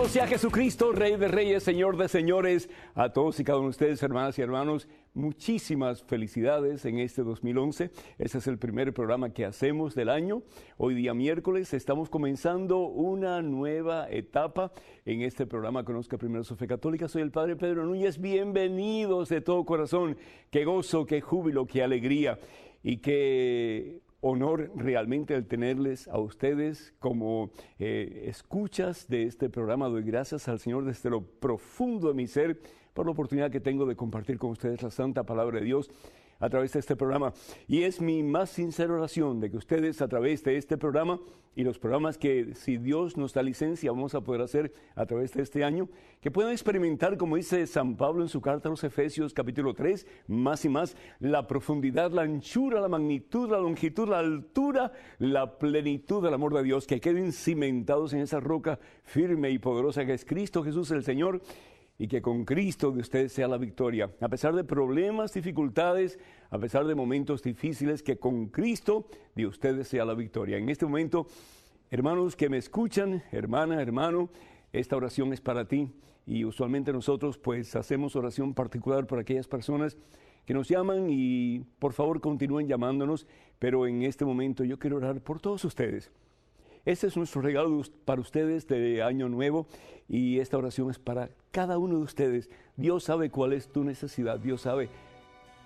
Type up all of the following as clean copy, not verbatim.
Alabado sea Jesucristo, Rey de Reyes, Señor de Señores. A todos y cada uno de ustedes, hermanas y hermanos, muchísimas felicidades en este 2011. Este es el primer programa que hacemos del año. Hoy día miércoles estamos comenzando una nueva etapa en este programa Conozca Primero su Fe Católica. Soy el Padre Pedro Núñez. Bienvenidos de todo corazón. Qué gozo, qué júbilo, qué alegría y qué honor realmente el tenerles a ustedes como escuchas de este programa. Doy gracias al Señor desde lo profundo de mi ser por la oportunidad que tengo de compartir con ustedes la santa palabra de Dios a través de este programa. Y es mi más sincera oración de que ustedes a través de este programa y los programas que, si Dios nos da licencia, vamos a poder hacer a través de este año, que puedan experimentar, como dice San Pablo en su carta a los Efesios capítulo 3, más y más, la profundidad, la anchura, la magnitud, la longitud, la altura, la plenitud del amor de Dios, que queden cimentados en esa roca firme y poderosa que es Cristo Jesús el Señor, y que con Cristo de ustedes sea la victoria. A pesar de problemas, dificultades, a pesar de momentos difíciles, que con Cristo de ustedes sea la victoria. En este momento, hermanos que me escuchan, hermana, hermano, esta oración es para ti. Y usualmente nosotros pues hacemos oración particular por aquellas personas que nos llaman y por favor continúen llamándonos. Pero en este momento yo quiero orar por todos ustedes. Este es nuestro regalo para ustedes de Año Nuevo y esta oración es para cada uno de ustedes. Dios sabe cuál es tu necesidad, Dios sabe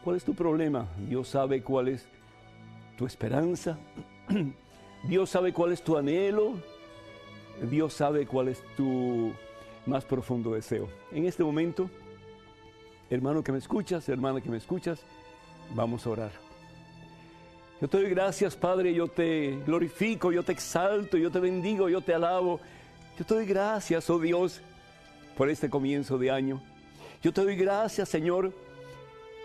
cuál es tu problema, Dios sabe cuál es tu esperanza, Dios sabe cuál es tu anhelo, Dios sabe cuál es tu más profundo deseo. En este momento, hermano que me escuchas, hermana que me escuchas, vamos a orar. Yo te doy gracias, Padre, yo te glorifico, yo te exalto, yo te bendigo, yo te alabo. Yo te doy gracias, oh Dios, por este comienzo de año. Yo te doy gracias, Señor,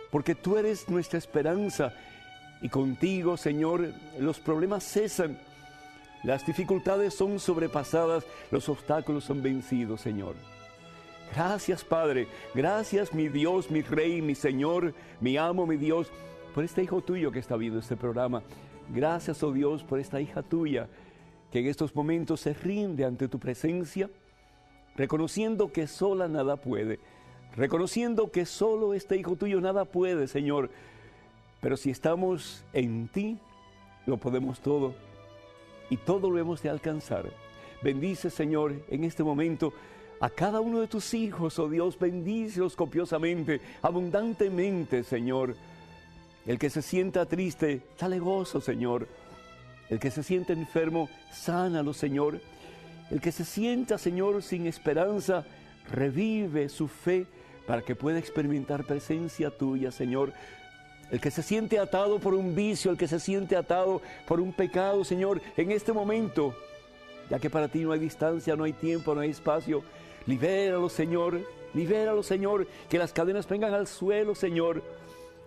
porque tú eres nuestra esperanza y contigo, Señor, los problemas cesan, las dificultades son sobrepasadas, los obstáculos son vencidos, Señor. Gracias, Padre, gracias, mi Dios, mi Rey, mi Señor, mi amo, mi Dios, por este hijo tuyo que está viendo este programa. Gracias, oh Dios, por esta hija tuya que en estos momentos se rinde ante tu presencia, reconociendo que sola nada puede, reconociendo que solo este hijo tuyo nada puede, Señor. Pero si estamos en ti, lo podemos todo y todo lo hemos de alcanzar. Bendice, Señor, en este momento a cada uno de tus hijos, oh Dios, bendícelos copiosamente, abundantemente, Señor. El que se sienta triste, dale gozo, Señor. El que se sienta enfermo, sánalo, Señor. El que se sienta, Señor, sin esperanza, revive su fe para que pueda experimentar presencia tuya, Señor. El que se siente atado por un vicio, el que se siente atado por un pecado, Señor, en este momento, ya que para ti no hay distancia, no hay tiempo, no hay espacio, libéralo, Señor, que las cadenas vengan al suelo, Señor.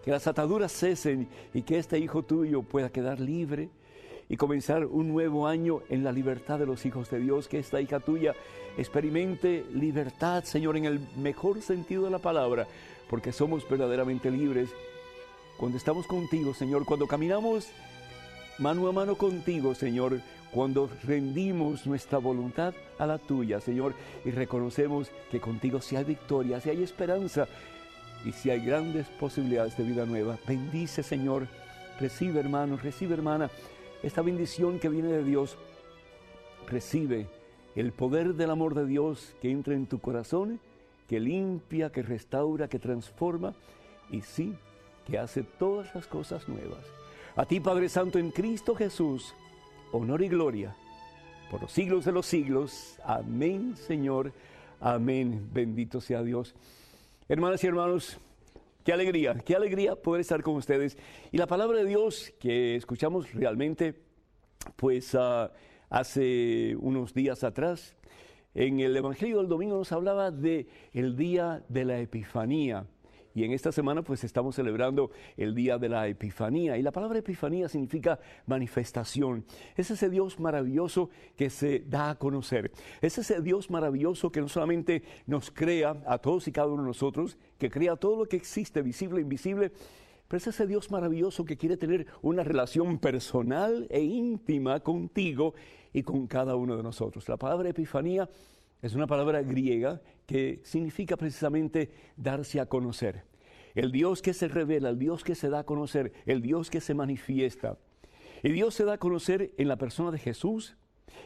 Que las ataduras cesen y que este hijo tuyo pueda quedar libre y comenzar un nuevo año en la libertad de los hijos de Dios. Que esta hija tuya experimente libertad, Señor, en el mejor sentido de la palabra, porque somos verdaderamente libres cuando estamos contigo, Señor, cuando caminamos mano a mano contigo, Señor, cuando rendimos nuestra voluntad a la tuya, Señor, y reconocemos que contigo sí hay victoria, sí hay esperanza, y si hay grandes posibilidades de vida nueva. Bendice, Señor. Recibe, hermano, recibe, hermana, esta bendición que viene de Dios. Recibe el poder del amor de Dios que entra en tu corazón, que limpia, que restaura, que transforma y sí, que hace todas las cosas nuevas. A ti, Padre Santo, en Cristo Jesús, honor y gloria por los siglos de los siglos. Amén, Señor. Amén. Bendito sea Dios. Hermanas y hermanos, qué alegría poder estar con ustedes. Y la palabra de Dios que escuchamos realmente, pues hace unos días atrás, en el Evangelio del Domingo nos hablaba de el día de la Epifanía. Y en esta semana pues estamos celebrando el día de la Epifanía. Y la palabra Epifanía significa manifestación. Es ese Dios maravilloso que se da a conocer. Es ese Dios maravilloso que no solamente nos crea a todos y cada uno de nosotros, que crea todo lo que existe, visible e invisible, pero es ese Dios maravilloso que quiere tener una relación personal e íntima contigo y con cada uno de nosotros. La palabra Epifanía Es una palabra griega que significa precisamente darse a conocer. El Dios que se revela, el Dios que se da a conocer, el Dios que se manifiesta. Y Dios se da a conocer en la persona de Jesús,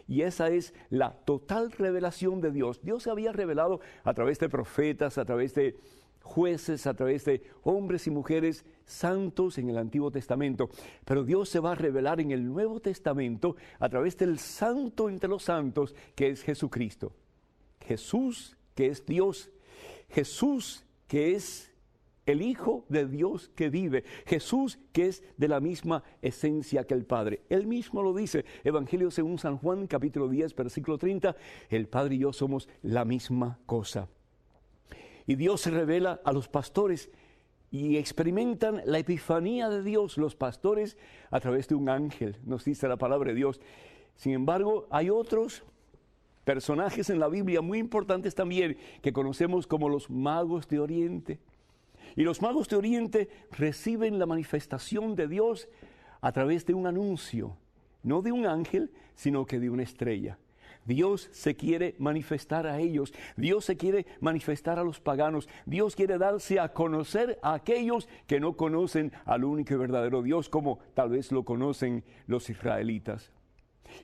y esa es la total revelación de Dios. Dios se había revelado a través de profetas, a través de jueces, a través de hombres y mujeres santos en el Antiguo Testamento. Pero Dios se va a revelar en el Nuevo Testamento a través del santo entre los santos, que es Jesucristo. Jesús, que es Dios. Jesús, que es el Hijo de Dios que vive. Jesús, que es de la misma esencia que el Padre. Él mismo lo dice, Evangelio según San Juan, capítulo 10, versículo 30, el Padre y yo somos la misma cosa. Y Dios se revela a los pastores y experimentan la epifanía de Dios, los pastores, a través de un ángel, nos dice la palabra de Dios. Sin embargo, hay otros personajes en la Biblia muy importantes también, que conocemos como los magos de Oriente. Y los magos de Oriente reciben la manifestación de Dios a través de un anuncio, no de un ángel, sino que de una estrella. Dios se quiere manifestar a ellos, Dios se quiere manifestar a los paganos, Dios quiere darse a conocer a aquellos que no conocen al único y verdadero Dios, como tal vez lo conocen los israelitas.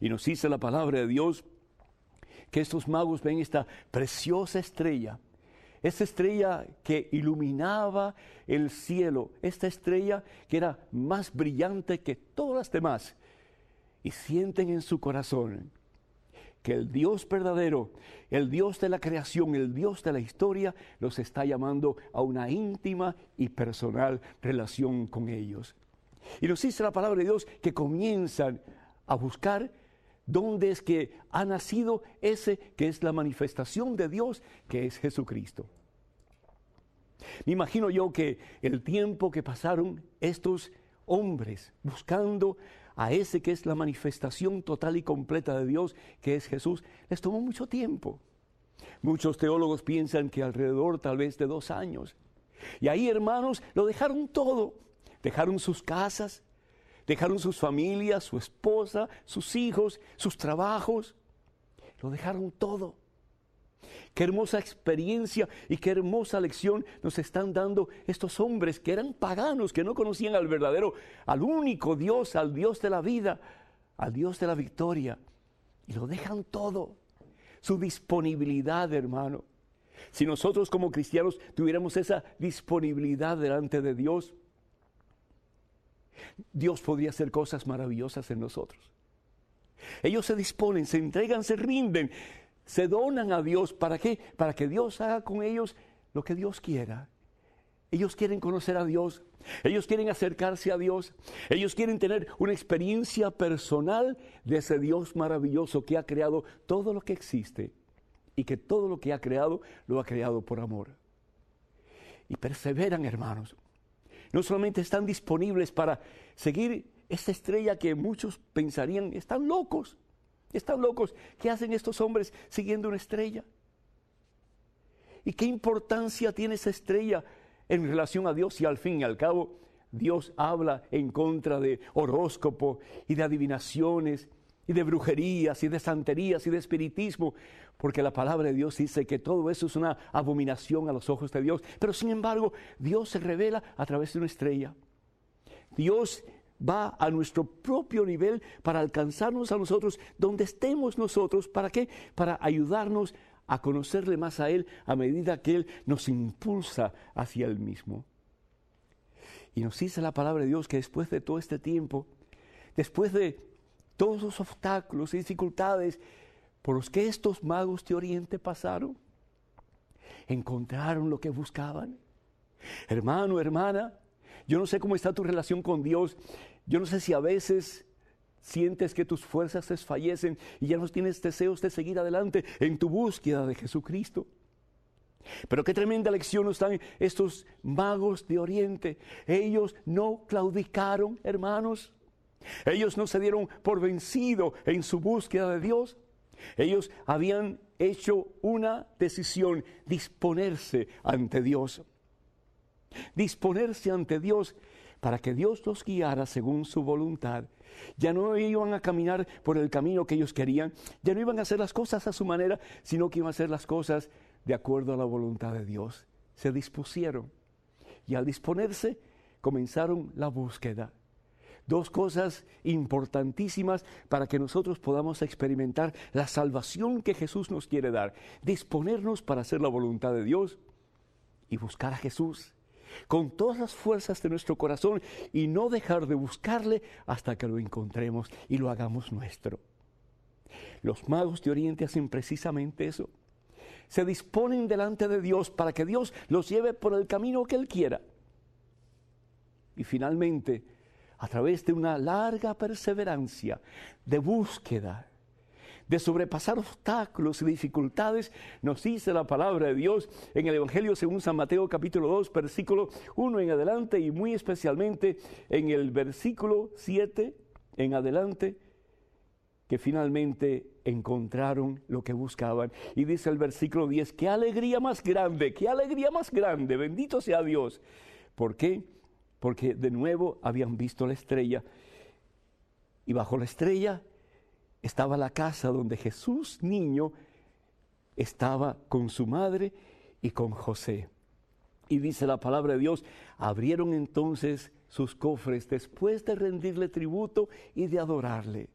Y nos dice la palabra de Dios que estos magos ven esta preciosa estrella, esta estrella que iluminaba el cielo, esta estrella que era más brillante que todas las demás, y sienten en su corazón que el Dios verdadero, el Dios de la creación, el Dios de la historia, los está llamando a una íntima y personal relación con ellos. Y nos dice la palabra de Dios que comienzan a buscar dónde es que ha nacido ese que es la manifestación de Dios, que es Jesucristo. Me imagino yo que el tiempo que pasaron estos hombres buscando a ese que es la manifestación total y completa de Dios, que es Jesús, les tomó mucho tiempo. Muchos teólogos piensan que alrededor tal vez de 2 años. Y ahí, hermanos, lo dejaron todo. Dejaron sus casas, dejaron sus familias, su esposa, sus hijos, sus trabajos. Lo dejaron todo. Qué hermosa experiencia y qué hermosa lección nos están dando estos hombres que eran paganos, que no conocían al verdadero, al único Dios, al Dios de la vida, al Dios de la victoria. Y lo dejan todo. Su disponibilidad, hermano. Si nosotros como cristianos tuviéramos esa disponibilidad delante de Dios, Dios podría hacer cosas maravillosas en nosotros. Ellos se disponen, se entregan, se rinden, se donan a Dios. ¿Para qué? Para que Dios haga con ellos lo que Dios quiera. Ellos quieren conocer a Dios, ellos quieren acercarse a Dios, ellos quieren tener una experiencia personal de ese Dios maravilloso que ha creado todo lo que existe y que todo lo que ha creado lo ha creado por amor. Y perseveran, hermanos. No solamente están disponibles para seguir esta estrella que muchos pensarían, están locos. ¿Qué hacen estos hombres siguiendo una estrella? ¿Y qué importancia tiene esa estrella en relación a Dios? Y al fin y al cabo, Dios habla en contra de horóscopo y de adivinaciones y de brujerías y de santerías y de espiritismo, porque la palabra de Dios dice que todo eso es una abominación a los ojos de Dios. Pero sin embargo, Dios se revela a través de una estrella. Dios va a nuestro propio nivel para alcanzarnos a nosotros donde estemos nosotros. ¿Para qué? Para ayudarnos a conocerle más a Él a medida que Él nos impulsa hacia Él mismo. Y nos dice la palabra de Dios que después de todo este tiempo, después de todos los obstáculos y dificultades por los que estos magos de Oriente pasaron, encontraron lo que buscaban. Hermano, hermana, yo no sé cómo está tu relación con Dios. Yo no sé si a veces sientes que tus fuerzas desfallecen y ya no tienes deseos de seguir adelante en tu búsqueda de Jesucristo. Pero qué tremenda lección nos dan estos magos de Oriente. Ellos no claudicaron, hermanos. Ellos no se dieron por vencido en su búsqueda de Dios. Ellos habían hecho una decisión: disponerse ante Dios. Disponerse ante Dios para que Dios los guiara según su voluntad. Ya no iban a caminar por el camino que ellos querían, ya no iban a hacer las cosas a su manera, sino que iban a hacer las cosas de acuerdo a la voluntad de Dios. Se dispusieron y al disponerse comenzaron la búsqueda. Dos cosas importantísimas para que nosotros podamos experimentar la salvación que Jesús nos quiere dar. Disponernos para hacer la voluntad de Dios y buscar a Jesús con todas las fuerzas de nuestro corazón y no dejar de buscarle hasta que lo encontremos y lo hagamos nuestro. Los magos de Oriente hacen precisamente eso. Se disponen delante de Dios para que Dios los lleve por el camino que Él quiera. Y finalmente, a través de una larga perseverancia, de búsqueda, de sobrepasar obstáculos y dificultades, nos dice la palabra de Dios en el Evangelio según San Mateo capítulo 2, versículo 1 en adelante y muy especialmente en el versículo 7 en adelante, que finalmente encontraron lo que buscaban. Y dice el versículo 10, ¡qué alegría más grande! ¡Qué alegría más grande! Bendito sea Dios. ¿Por qué? Porque de nuevo habían visto la estrella y bajo la estrella estaba la casa donde Jesús niño estaba con su madre y con José. Y dice la palabra de Dios, abrieron entonces sus cofres después de rendirle tributo y de adorarle.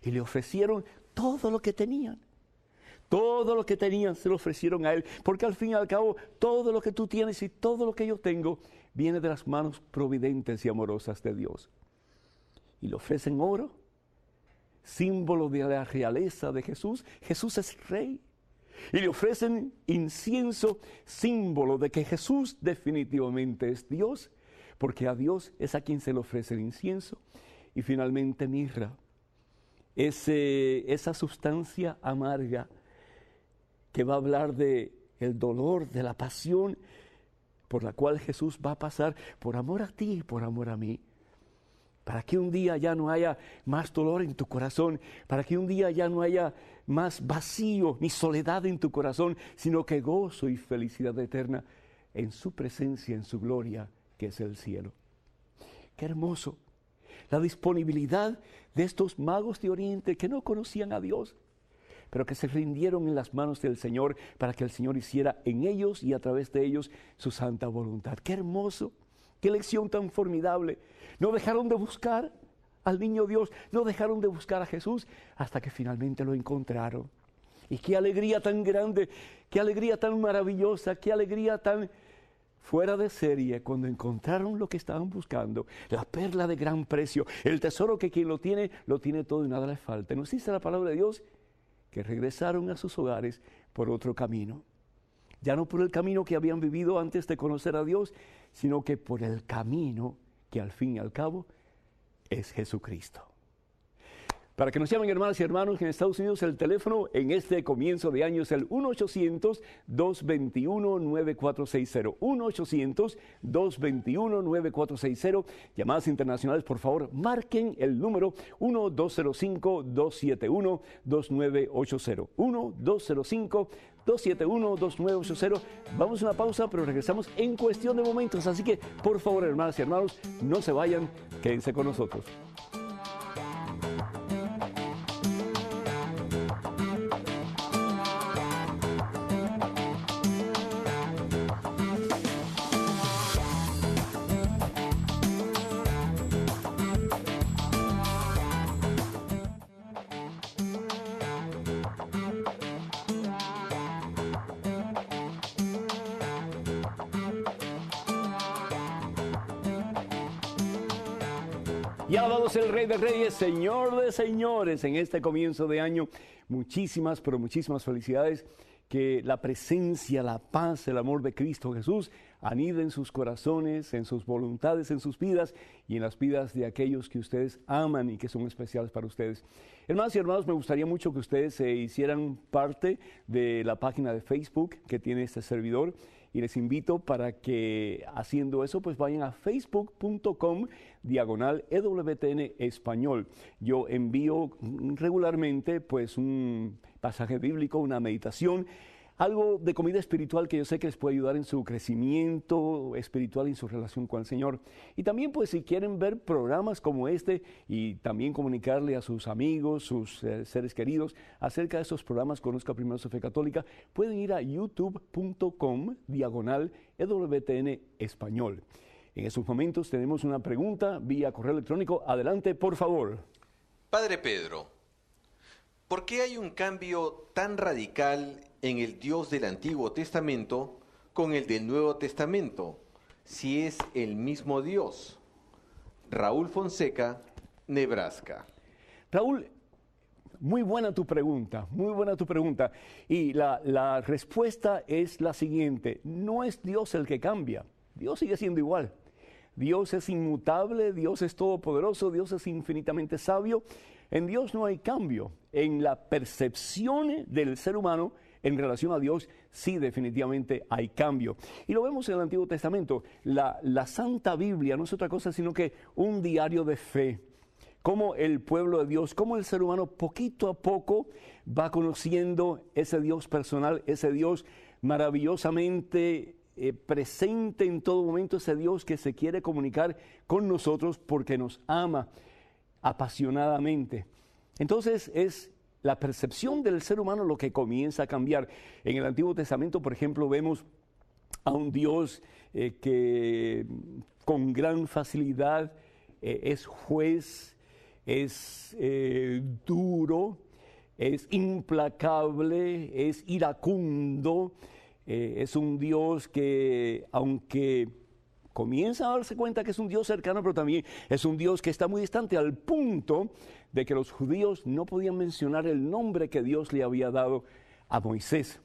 Y le ofrecieron todo lo que tenían. Todo lo que tenían se lo ofrecieron a Él, porque al fin y al cabo todo lo que tú tienes y todo lo que yo tengo viene de las manos providentes y amorosas de Dios. Y le ofrecen oro, símbolo de la realeza de Jesús. Jesús es rey. Y le ofrecen incienso, símbolo de que Jesús definitivamente es Dios, porque a Dios es a quien se le ofrece el incienso. Y finalmente mirra, esa sustancia amarga que va a hablar de el dolor, de la pasión por la cual Jesús va a pasar por amor a ti y por amor a mí. Para que un día ya no haya más dolor en tu corazón, para que un día ya no haya más vacío ni soledad en tu corazón, sino que gozo y felicidad eterna en su presencia, en su gloria, que es el cielo. Qué hermoso la disponibilidad de estos magos de Oriente que no conocían a Dios, pero que se rindieron en las manos del Señor para que el Señor hiciera en ellos y a través de ellos su santa voluntad. ¡Qué hermoso! ¡Qué lección tan formidable! No dejaron de buscar al niño Dios, no dejaron de buscar a Jesús hasta que finalmente lo encontraron. Y qué alegría tan grande, qué alegría tan maravillosa, qué alegría tan fuera de serie cuando encontraron lo que estaban buscando, la perla de gran precio, el tesoro que quien lo tiene todo y nada le falta. Nos dice la palabra de Dios que regresaron a sus hogares por otro camino. Ya no por el camino que habían vivido antes de conocer a Dios, sino que por el camino que al fin y al cabo es Jesucristo. Para que nos llamen hermanas y hermanos en Estados Unidos, el teléfono en este comienzo de año es el 1-800-221-9460. 1-800-221-9460. Llamadas internacionales, por favor, marquen el número 1-205-271-2980. 1-205-271-2980. Vamos a una pausa, pero regresamos en cuestión de momentos. Así que, por favor, hermanas y hermanos, no se vayan, quédense con nosotros. Y alabado sea el Rey de Reyes, Señor de Señores, en este comienzo de año. Muchísimas, pero muchísimas felicidades. Que la presencia, la paz, el amor de Cristo Jesús anide en sus corazones, en sus voluntades, en sus vidas y en las vidas de aquellos que ustedes aman y que son especiales para ustedes. Hermanas y hermanos, me gustaría mucho que ustedes se hicieran parte de la página de Facebook que tiene este servidor. Y les invito para que haciendo eso, pues vayan a facebook.com/EWTN Español. Yo envío regularmente pues un pasaje bíblico, una meditación algo de comida espiritual que yo sé que les puede ayudar en su crecimiento espiritual y en su relación con el Señor. Y también pues si quieren ver programas como este y también comunicarle a sus amigos, sus seres queridos acerca de esos programas Conozca Primero su Fe Católica, pueden ir a youtube.com/EWTN Español. En estos momentos tenemos una pregunta vía correo electrónico. Adelante, por favor. Padre Pedro, ¿por qué hay un cambio tan radical en el Dios del Antiguo Testamento con el del Nuevo Testamento, si es el mismo Dios? Raúl Fonseca, Nebraska. Raúl, muy buena tu pregunta, muy buena tu pregunta. Y la respuesta es la siguiente: no es Dios el que cambia, Dios sigue siendo igual. Dios es inmutable, Dios es todopoderoso, Dios es infinitamente sabio. En Dios no hay cambio. En la percepción del ser humano en relación a Dios, sí, definitivamente hay cambio. Y lo vemos en el Antiguo Testamento. La Santa Biblia no es otra cosa sino que un diario de fe. Cómo el pueblo de Dios, cómo el ser humano poquito a poco va conociendo ese Dios personal, ese Dios maravillosamente presente en todo momento, ese Dios que se quiere comunicar con nosotros porque nos ama apasionadamente. Entonces es la percepción del ser humano lo que comienza a cambiar. En el Antiguo Testamento, por ejemplo, vemos a un Dios que con gran facilidad es juez, es duro, es implacable, es iracundo. Es un Dios que, aunque comienza a darse cuenta que es un Dios cercano, pero también es un Dios que está muy distante, al punto de que los judíos no podían mencionar el nombre que Dios le había dado a Moisés.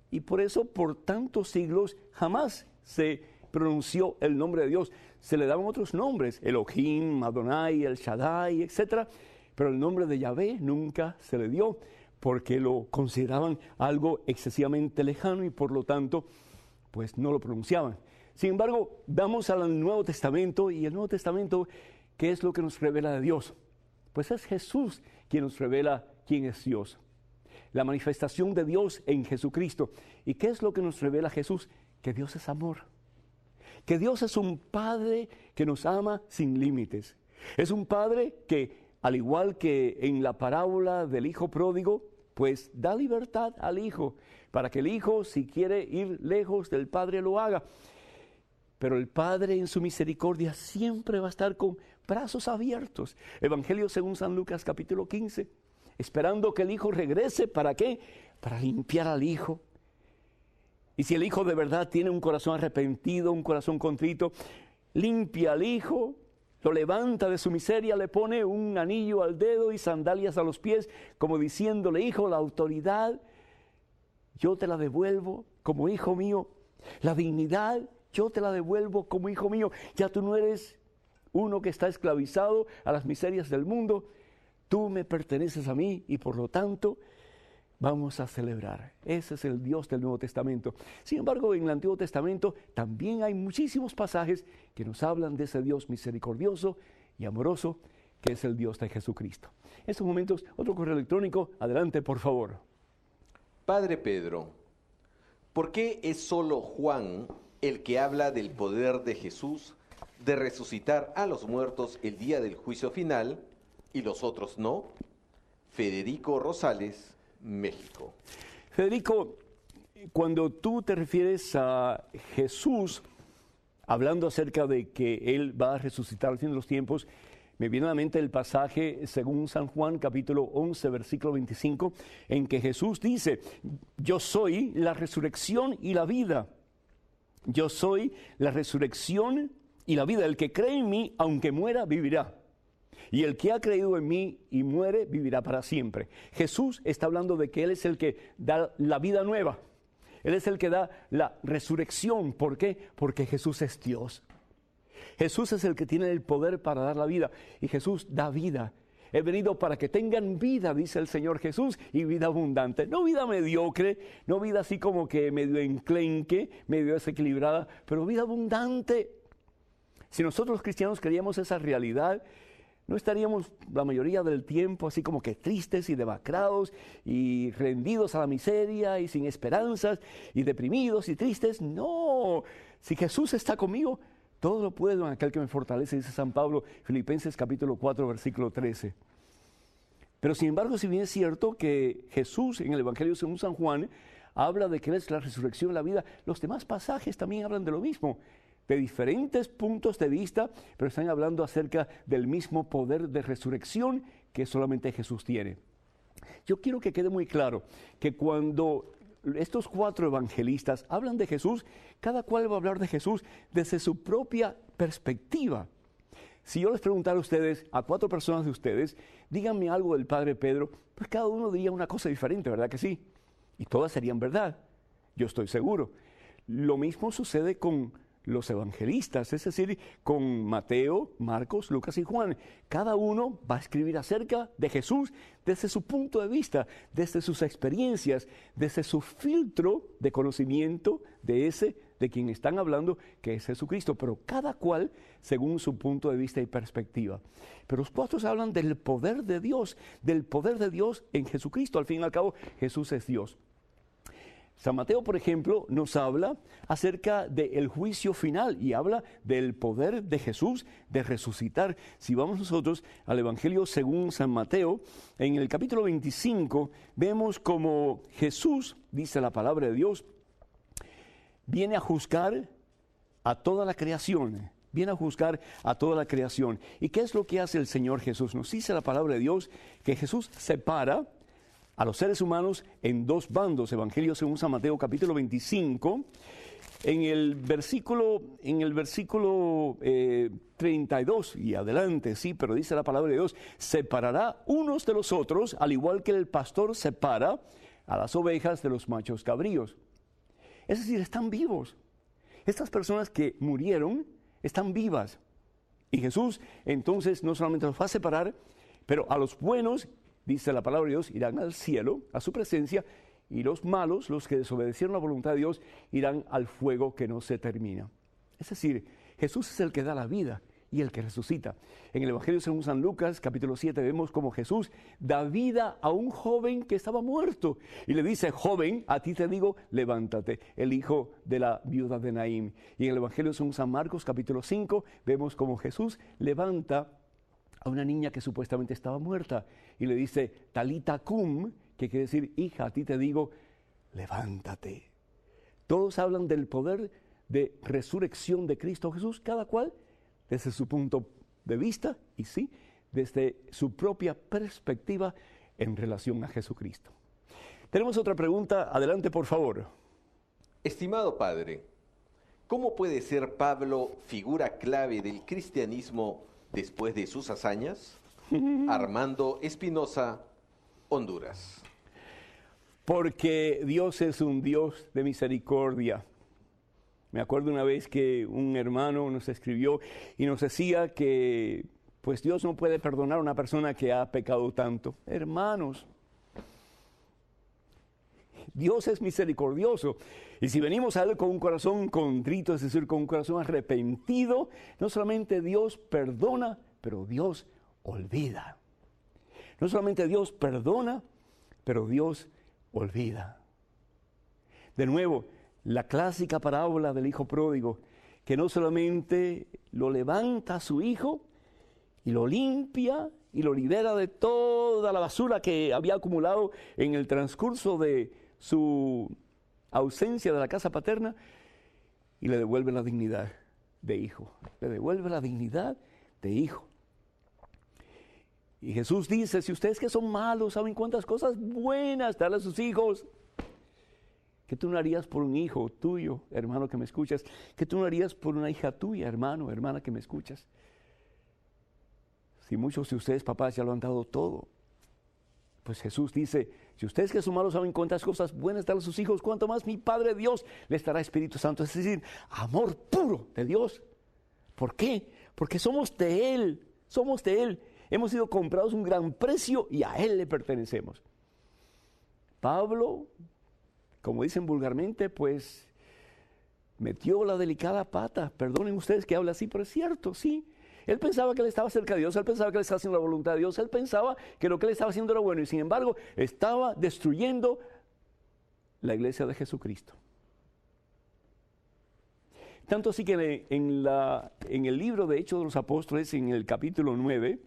Y por eso, por tantos siglos, jamás se pronunció el nombre de Dios. Se le daban otros nombres, Elohim, Adonai, El Shaddai, etc. Pero el nombre de Yahvé nunca se le dio, porque lo consideraban algo excesivamente lejano y por lo tanto, pues no lo pronunciaban. Sin embargo, vamos al Nuevo Testamento, y el Nuevo Testamento, ¿qué es lo que nos revela de Dios? Pues es Jesús quien nos revela quién es Dios. La manifestación de Dios en Jesucristo. ¿Y qué es lo que nos revela Jesús? Que Dios es amor. Que Dios es un Padre que nos ama sin límites. Es un Padre que, al igual que en la parábola del hijo pródigo, pues da libertad al hijo, para que el hijo, si quiere ir lejos del Padre, lo haga. Pero el Padre en su misericordia siempre va a estar con brazos abiertos. Evangelio según San Lucas capítulo 15, esperando que el hijo regrese. ¿Para qué? Para limpiar al hijo. Y si el hijo de verdad tiene un corazón arrepentido, un corazón contrito, limpia al hijo, lo levanta de su miseria, le pone un anillo al dedo y sandalias a los pies, como diciéndole: hijo, la autoridad yo te la devuelvo como hijo mío, la dignidad yo te la devuelvo como hijo mío. Ya tú no eres uno que está esclavizado a las miserias del mundo, tú me perteneces a mí y por lo tanto vamos a celebrar. Ese es el Dios del Nuevo Testamento. Sin embargo, en el Antiguo Testamento también hay muchísimos pasajes que nos hablan de ese Dios misericordioso y amoroso, que es el Dios de Jesucristo. En estos momentos, otro correo electrónico. Adelante, por favor. Padre Pedro, ¿por qué es solo Juan el que habla del poder de Jesús de resucitar a los muertos el día del juicio final y los otros no? Federico Rosales, México. Federico, cuando tú te refieres a Jesús, hablando acerca de que Él va a resucitar al fin de los tiempos, me viene a la mente el pasaje según San Juan, capítulo 11, versículo 25, en que Jesús dice: yo soy la resurrección y la vida. Yo soy la resurrección y la vida. El que cree en mí, aunque muera, vivirá. Y el que ha creído en mí y muere, vivirá para siempre. Jesús está hablando de que Él es el que da la vida nueva. Él es el que da la resurrección. ¿Por qué? Porque Jesús es Dios. Jesús es el que tiene el poder para dar la vida. Y Jesús da vida. He venido para que tengan vida, dice el Señor Jesús, y vida abundante. No vida mediocre, no vida así como que medio enclenque, medio desequilibrada, pero vida abundante. Si nosotros los cristianos creíamos esa realidad, no estaríamos la mayoría del tiempo así como que tristes y demacrados y rendidos a la miseria y sin esperanzas y deprimidos y tristes. No, si Jesús está conmigo, todo lo puedo en aquel que me fortalece, dice San Pablo, Filipenses capítulo 4, versículo 13. Pero sin embargo, si bien es cierto que Jesús en el Evangelio según San Juan habla de que Él es la resurrección y la vida, los demás pasajes también hablan de lo mismo, de diferentes puntos de vista, pero están hablando acerca del mismo poder de resurrección que solamente Jesús tiene. Yo quiero que quede muy claro que cuando estos 4 evangelistas hablan de Jesús, cada cual va a hablar de Jesús desde su propia perspectiva. Si yo les preguntara a ustedes, a 4 personas de ustedes, díganme algo del Padre Pedro, pues cada uno diría una cosa diferente, ¿verdad que sí? Y todas serían verdad, yo estoy seguro. Lo mismo sucede con los evangelistas, es decir, con Mateo, Marcos, Lucas y Juan. Cada uno va a escribir acerca de Jesús desde su punto de vista, desde sus experiencias, desde su filtro de conocimiento de quien están hablando, que es Jesucristo, pero cada cual según su punto de vista y perspectiva. Pero los 4 hablan del poder de Dios en Jesucristo. Al fin y al cabo, Jesús es Dios. San Mateo, por ejemplo, nos habla acerca del juicio final y habla del poder de Jesús de resucitar. Si vamos nosotros al Evangelio según San Mateo, en el capítulo 25 vemos como Jesús, dice la palabra de Dios, viene a juzgar a toda la creación. Viene a juzgar a toda la creación. ¿Y qué es lo que hace el Señor Jesús? Nos dice la palabra de Dios que Jesús separa a los seres humanos en 2 bandos. Evangelio según San Mateo capítulo 25, en el versículo 32 y adelante, sí, pero dice la palabra de Dios, separará unos de los otros, al igual que el pastor separa a las ovejas de los machos cabríos. Es decir, están vivos. Estas personas que murieron están vivas. Y Jesús entonces no solamente los va a separar, pero a los buenos, dice la palabra de Dios, irán al cielo, a su presencia, y los malos, los que desobedecieron la voluntad de Dios, irán al fuego que no se termina. Es decir, Jesús es el que da la vida y el que resucita. En el Evangelio según San Lucas, capítulo 7, vemos como Jesús da vida a un joven que estaba muerto. Y le dice, joven, a ti te digo, levántate, el hijo de la viuda de Naín. Y en el Evangelio según San Marcos, capítulo 5, vemos como Jesús levanta a una niña que supuestamente estaba muerta y le dice, talita cum, que quiere decir, hija, a ti te digo, levántate. Todos hablan del poder de resurrección de Cristo Jesús, cada cual desde su punto de vista y sí, desde su propia perspectiva en relación a Jesucristo. Tenemos otra pregunta, adelante por favor. Estimado padre, ¿cómo puede ser Pablo figura clave del cristianismo después de sus hazañas? Armando Espinosa, Honduras. Porque Dios es un Dios de misericordia. Me acuerdo una vez que un hermano nos escribió y nos decía que pues Dios no puede perdonar a una persona que ha pecado tanto. Hermanos, Dios es misericordioso. Y si venimos a Él con un corazón contrito, es decir, con un corazón arrepentido, no solamente Dios perdona, pero Dios olvida. No solamente Dios perdona, pero Dios olvida. De nuevo, la clásica parábola del hijo pródigo, que no solamente lo levanta a su hijo y lo limpia y lo libera de toda la basura que había acumulado en el transcurso de su ausencia de la casa paterna, y le devuelve la dignidad de hijo. Le devuelve la dignidad de hijo. Y Jesús dice, si ustedes que son malos saben cuántas cosas buenas darle a sus hijos, ¿qué tú no harías por un hijo tuyo, hermano que me escuchas? ¿Qué tú no harías por una hija tuya, hermano, hermana que me escuchas? Si muchos de ustedes, papás, ya lo han dado todo, pues Jesús dice, si ustedes que son malos saben cuántas cosas buenas darle a sus hijos, ¿cuánto más mi Padre Dios les dará Espíritu Santo? Es decir, amor puro de Dios. ¿Por qué? Porque somos de Él, somos de Él. Hemos sido comprados a un gran precio y a Él le pertenecemos. Pablo, como dicen vulgarmente, pues metió la delicada pata. Perdonen ustedes que hable así, pero es cierto, sí. Él pensaba que él estaba cerca de Dios, él pensaba que él estaba haciendo la voluntad de Dios, él pensaba que lo que él estaba haciendo era bueno y sin embargo estaba destruyendo la iglesia de Jesucristo. Tanto así que en el libro de Hechos de los Apóstoles, en el capítulo 9,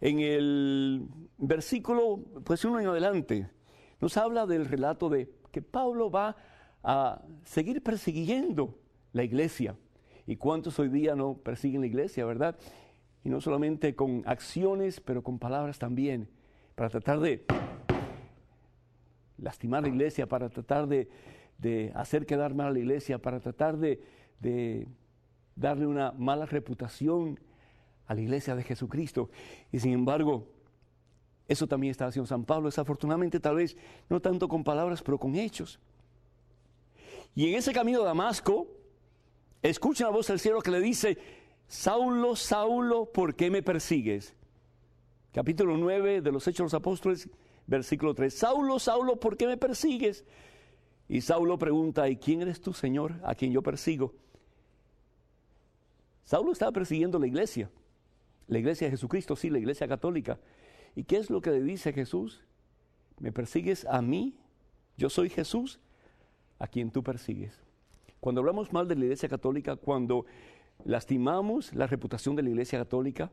en el versículo, pues 1 en adelante, nos habla del relato de que Pablo va a seguir persiguiendo la iglesia. ¿Y cuántos hoy día no persiguen la iglesia, verdad? Y no solamente con acciones, pero con palabras también, para tratar de lastimar la iglesia, para tratar de hacer quedar mal a la iglesia, para tratar de darle una mala reputación a la iglesia de Jesucristo. Y sin embargo, eso también está haciendo San Pablo, desafortunadamente tal vez no tanto con palabras, pero con hechos. Y en ese camino a Damasco, escucha la voz del cielo que le dice: Saulo, Saulo, ¿por qué me persigues? Capítulo 9 de los Hechos de los Apóstoles, versículo 3. Saulo, Saulo, ¿por qué me persigues? Y Saulo pregunta: ¿y quién eres tú, Señor, a quien yo persigo? Saulo estaba persiguiendo la iglesia de Jesucristo, sí, la iglesia católica. ¿Y qué es lo que le dice Jesús? ¿Me persigues a mí? Yo soy Jesús, a quien tú persigues. Cuando hablamos mal de la iglesia católica, cuando lastimamos la reputación de la iglesia católica,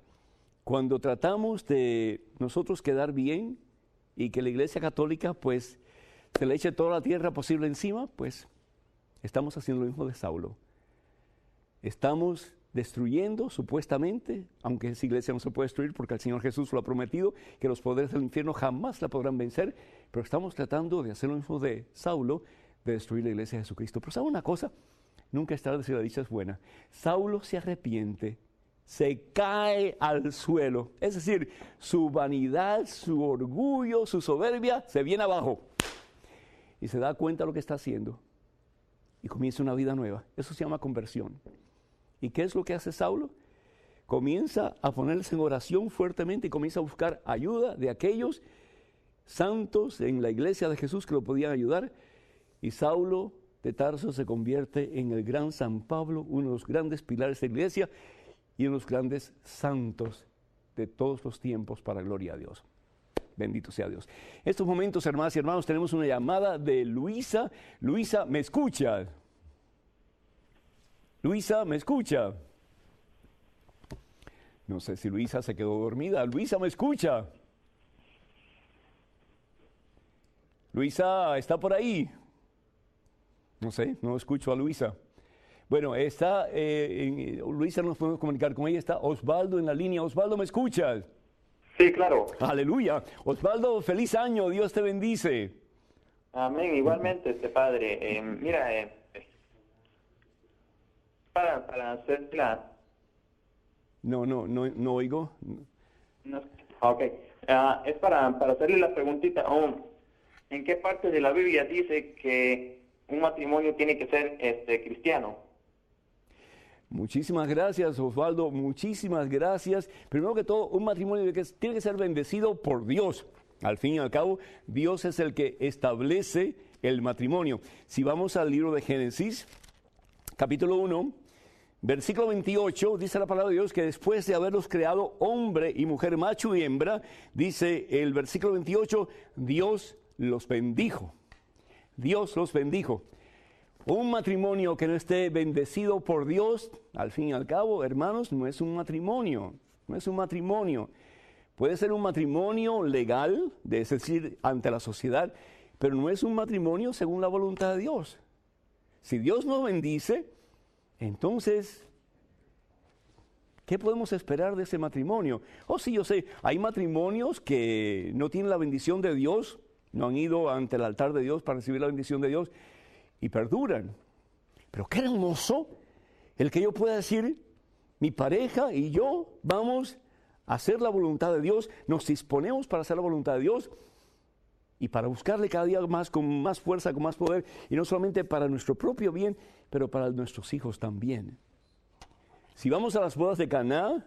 cuando tratamos de nosotros quedar bien y que la iglesia católica pues se le eche toda la tierra posible encima, pues estamos haciendo lo mismo de Saulo. Estamos destruyendo supuestamente, aunque esa iglesia no se puede destruir porque el Señor Jesús lo ha prometido, que los poderes del infierno jamás la podrán vencer, pero estamos tratando de hacer lo mismo de Saulo, de destruir la iglesia de Jesucristo. Pero ¿sabe una cosa? Nunca es tarde si la dicha es buena. Saulo se arrepiente, se cae al suelo, es decir, su vanidad, su orgullo, su soberbia se viene abajo y se da cuenta de lo que está haciendo y comienza una vida nueva. Eso se llama conversión. ¿Y qué es lo que hace Saulo? Comienza a ponerse en oración fuertemente y comienza a buscar ayuda de aquellos santos en la iglesia de Jesús que lo podían ayudar. Y Saulo de Tarso se convierte en el gran San Pablo, uno de los grandes pilares de la iglesia y uno de los grandes santos de todos los tiempos, para gloria a Dios. Bendito sea Dios. En estos momentos, hermanas y hermanos, tenemos una llamada de Luisa. Luisa, ¿me escucha? Luisa, ¿me escucha? No sé si Luisa se quedó dormida. Luisa, ¿me escucha? Luisa, ¿está por ahí? No sé, no escucho a Luisa. Bueno, está, Luisa, no nos podemos comunicar con ella. Está Osvaldo en la línea. Osvaldo, ¿me escuchas? Sí, claro. Aleluya. Osvaldo, feliz año. Dios te bendice. Amén. Igualmente, padre. Mira, para hacer la... No oigo. No, ok. Es para hacerle la preguntita. ¿En qué parte de la Biblia dice que un matrimonio tiene que ser cristiano? Muchísimas gracias, Osvaldo, muchísimas gracias. Primero que todo, un matrimonio tiene que ser bendecido por Dios. Al fin y al cabo, Dios es el que establece el matrimonio. Si vamos al libro de Génesis, capítulo 1, versículo 28, dice la palabra de Dios que después de haberlos creado hombre y mujer, macho y hembra, dice el versículo 28, Dios los bendijo. Dios los bendijo. Un matrimonio que no esté bendecido por Dios, al fin y al cabo, hermanos, no es un matrimonio. No es un matrimonio. Puede ser un matrimonio legal, es decir, ante la sociedad, pero no es un matrimonio según la voluntad de Dios. Si Dios nos bendice, entonces, ¿qué podemos esperar de ese matrimonio? Sí, yo sé, hay matrimonios que no tienen la bendición de Dios, no han ido ante el altar de Dios para recibir la bendición de Dios, y perduran. Pero qué hermoso el que yo pueda decir, mi pareja y yo vamos a hacer la voluntad de Dios, nos disponemos para hacer la voluntad de Dios y para buscarle cada día más, con más fuerza, con más poder, y no solamente para nuestro propio bien, pero para nuestros hijos también. Si vamos a las bodas de Caná,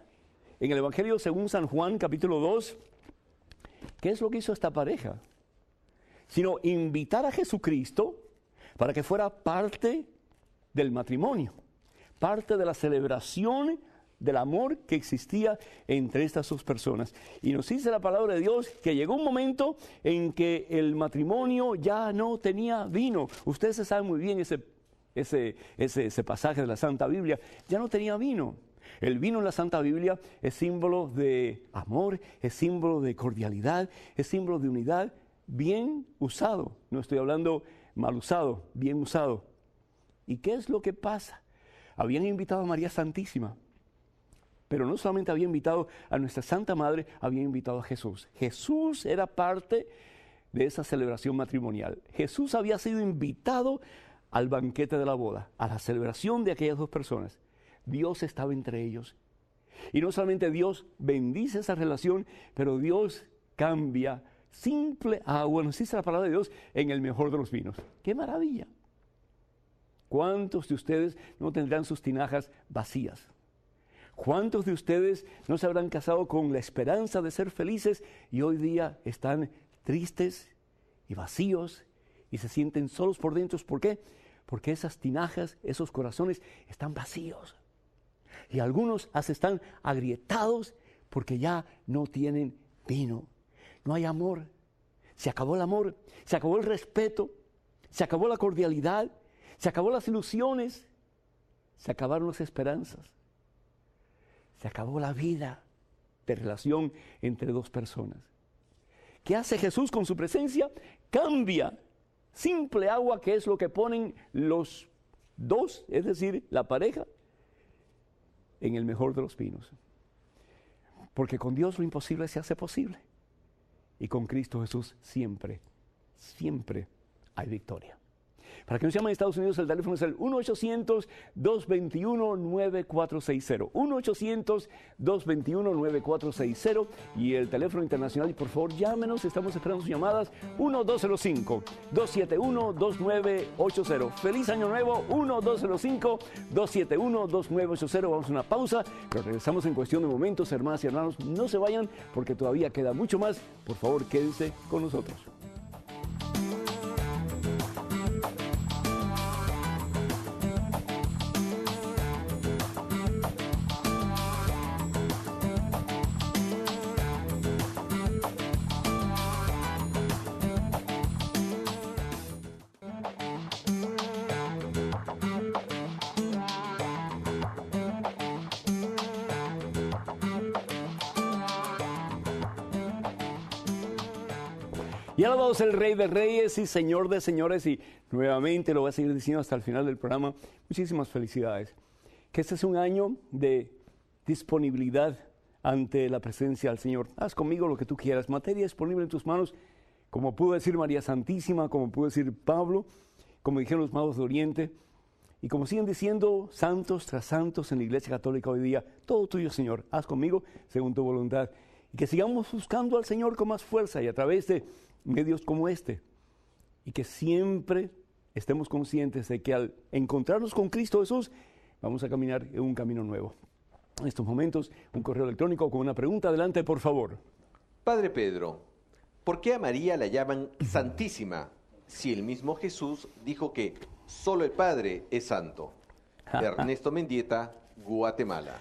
en el Evangelio según San Juan, capítulo 2, ¿qué es lo que hizo esta pareja? Sino invitar a Jesucristo para que fuera parte del matrimonio, parte de la celebración del amor que existía entre estas dos personas. Y nos dice la palabra de Dios que llegó un momento en que el matrimonio ya no tenía vino. Ustedes saben muy bien ese pasaje de la Santa Biblia. Ya no tenía vino. El vino en la Santa Biblia es símbolo de amor, es símbolo de cordialidad, es símbolo de unidad, bien usado. No estoy hablando mal usado, bien usado. ¿Y qué es lo que pasa? Habían invitado a María Santísima, pero no solamente había invitado a nuestra Santa Madre, había invitado a Jesús. Jesús era parte de esa celebración matrimonial. Jesús había sido invitado al banquete de la boda, a la celebración de aquellas dos personas. Dios estaba entre ellos. Y no solamente Dios bendice esa relación, pero Dios cambia simple agua, nos dice la palabra de Dios, en el mejor de los vinos. ¡Qué maravilla! ¿Cuántos de ustedes no tendrán sus tinajas vacías? ¿Cuántos de ustedes no se habrán casado con la esperanza de ser felices y hoy día están tristes y vacíos y se sienten solos por dentro? ¿Por qué? Porque esas tinajas, esos corazones están vacíos. Y algunos hasta están agrietados porque ya no tienen vino. No hay amor. Se acabó el amor, se acabó el respeto, se acabó la cordialidad, se acabó las ilusiones, se acabaron las esperanzas. Se acabó la vida de relación entre dos personas. ¿Qué hace Jesús con su presencia? Cambia simple agua, que es lo que ponen los dos, es decir, la pareja, en el mejor de los vinos. Porque con Dios lo imposible se hace posible. Y con Cristo Jesús siempre, siempre hay victoria. Para que nos llamen en Estados Unidos, el teléfono es el 1-800-221-9460. 1-800-221-9460. Y el teléfono internacional, y por favor llámenos, estamos esperando sus llamadas, 1-205-271-2980. ¡Feliz Año Nuevo! 1-205-271-2980. Vamos a una pausa, pero regresamos en cuestión de momentos, hermanas y hermanos. No se vayan, porque todavía queda mucho más. Por favor, quédense con nosotros. Y alabado sea el Rey de Reyes y Señor de Señores, y nuevamente lo voy a seguir diciendo hasta el final del programa. Muchísimas felicidades. Que este es un año de disponibilidad ante la presencia del Señor. Haz conmigo lo que tú quieras. Materia disponible en tus manos, como pudo decir María Santísima, como pudo decir Pablo, como dijeron los magos de Oriente, y como siguen diciendo santos tras santos en la Iglesia Católica hoy día. Todo tuyo, Señor. Haz conmigo según tu voluntad. Y que sigamos buscando al Señor con más fuerza y a través de medios como este, y que siempre estemos conscientes de que al encontrarnos con Cristo Jesús vamos a caminar en un camino nuevo. En estos momentos, un correo electrónico con una pregunta. Adelante, por favor. Padre Pedro, ¿por qué a María la llaman Santísima si el mismo Jesús dijo que solo el Padre es santo? Ernesto Mendieta, Guatemala.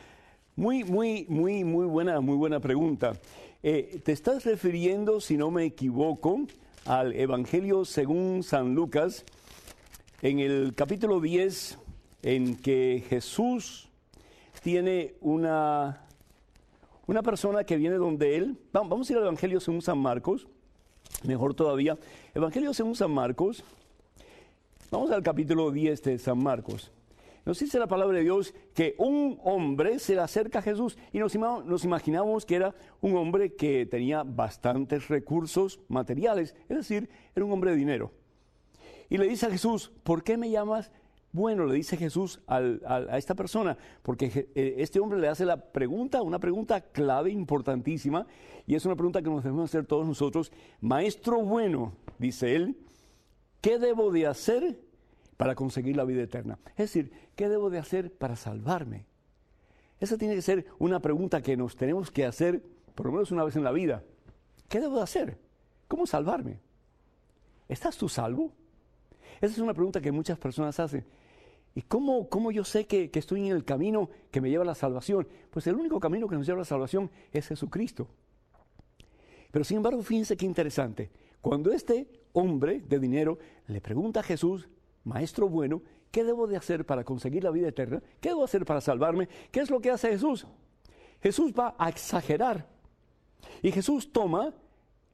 Muy buena pregunta. Te estás refiriendo, si no me equivoco, al Evangelio según San Lucas, en el capítulo 10, en que Jesús tiene una persona que viene donde él. Vamos a ir al Evangelio según San Marcos, mejor todavía. Evangelio según San Marcos, vamos al capítulo 10 de San Marcos. Nos dice la palabra de Dios que un hombre se le acerca a Jesús y nos imaginamos que era un hombre que tenía bastantes recursos materiales, es decir, era un hombre de dinero. Y le dice a Jesús, ¿por qué me llamas bueno? Le dice Jesús a esta persona, porque este hombre le hace una pregunta clave, importantísima, y es una pregunta que nos debemos hacer todos nosotros. Maestro bueno, dice él, ¿qué debo de hacer para conseguir la vida eterna? Es decir, ¿qué debo de hacer para salvarme? Esa tiene que ser una pregunta que nos tenemos que hacer por lo menos una vez en la vida. ¿Qué debo de hacer? ¿Cómo salvarme? ¿Estás tú salvo? Esa es una pregunta que muchas personas hacen. ¿Y cómo yo sé que estoy en el camino que me lleva a la salvación? Pues el único camino que nos lleva a la salvación es Jesucristo. Pero sin embargo, fíjense qué interesante. Cuando este hombre de dinero le pregunta a Jesús, Maestro bueno, ¿qué debo de hacer para conseguir la vida eterna? ¿Qué debo hacer para salvarme? ¿Qué es lo que hace Jesús? Jesús va a exagerar. Y Jesús toma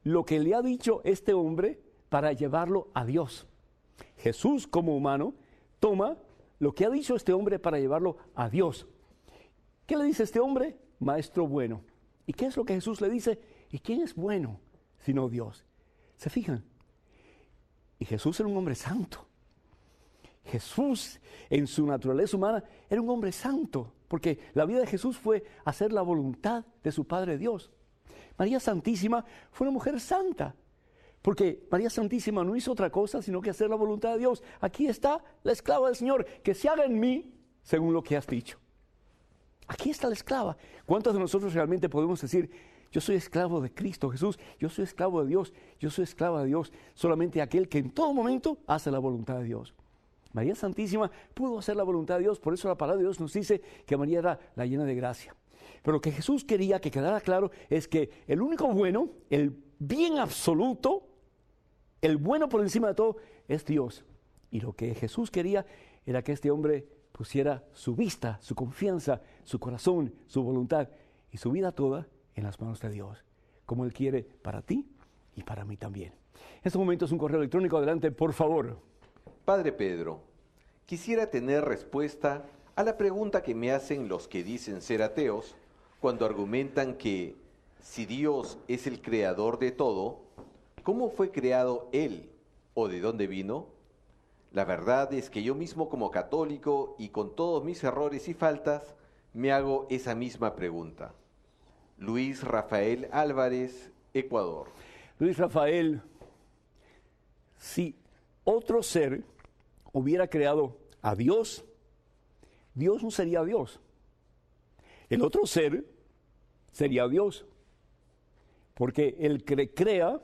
lo que le ha dicho este hombre para llevarlo a Dios. Jesús, como humano, toma lo que ha dicho este hombre para llevarlo a Dios. ¿Qué le dice este hombre? Maestro bueno. ¿Y qué es lo que Jesús le dice? ¿Y quién es bueno sino Dios? ¿Se fijan? Y Jesús era un hombre santo. Jesús, en su naturaleza humana, era un hombre santo, porque la vida de Jesús fue hacer la voluntad de su Padre Dios. María Santísima fue una mujer santa, porque María Santísima no hizo otra cosa sino que hacer la voluntad de Dios. Aquí está la esclava del Señor, que se haga en mí según lo que has dicho. Aquí está la esclava. ¿Cuántos de nosotros realmente podemos decir, yo soy esclavo de Cristo Jesús, yo soy esclavo de Dios, yo soy esclava de Dios? Solamente aquel que en todo momento hace la voluntad de Dios. María Santísima pudo hacer la voluntad de Dios, por eso la palabra de Dios nos dice que María era la llena de gracia. Pero lo que Jesús quería que quedara claro es que el único bueno, el bien absoluto, el bueno por encima de todo, es Dios. Y lo que Jesús quería era que este hombre pusiera su vista, su confianza, su corazón, su voluntad y su vida toda en las manos de Dios, como Él quiere para ti y para mí también. En este momento es un correo electrónico, adelante, por favor. Padre Pedro, quisiera tener respuesta a la pregunta que me hacen los que dicen ser ateos cuando argumentan que si Dios es el creador de todo, ¿cómo fue creado Él o de dónde vino? La verdad es que yo mismo como católico y con todos mis errores y faltas, me hago esa misma pregunta. Luis Rafael Álvarez, Ecuador. Luis Rafael, si otro ser hubiera creado a Dios, Dios no sería Dios. El otro ser sería Dios. Porque el que crea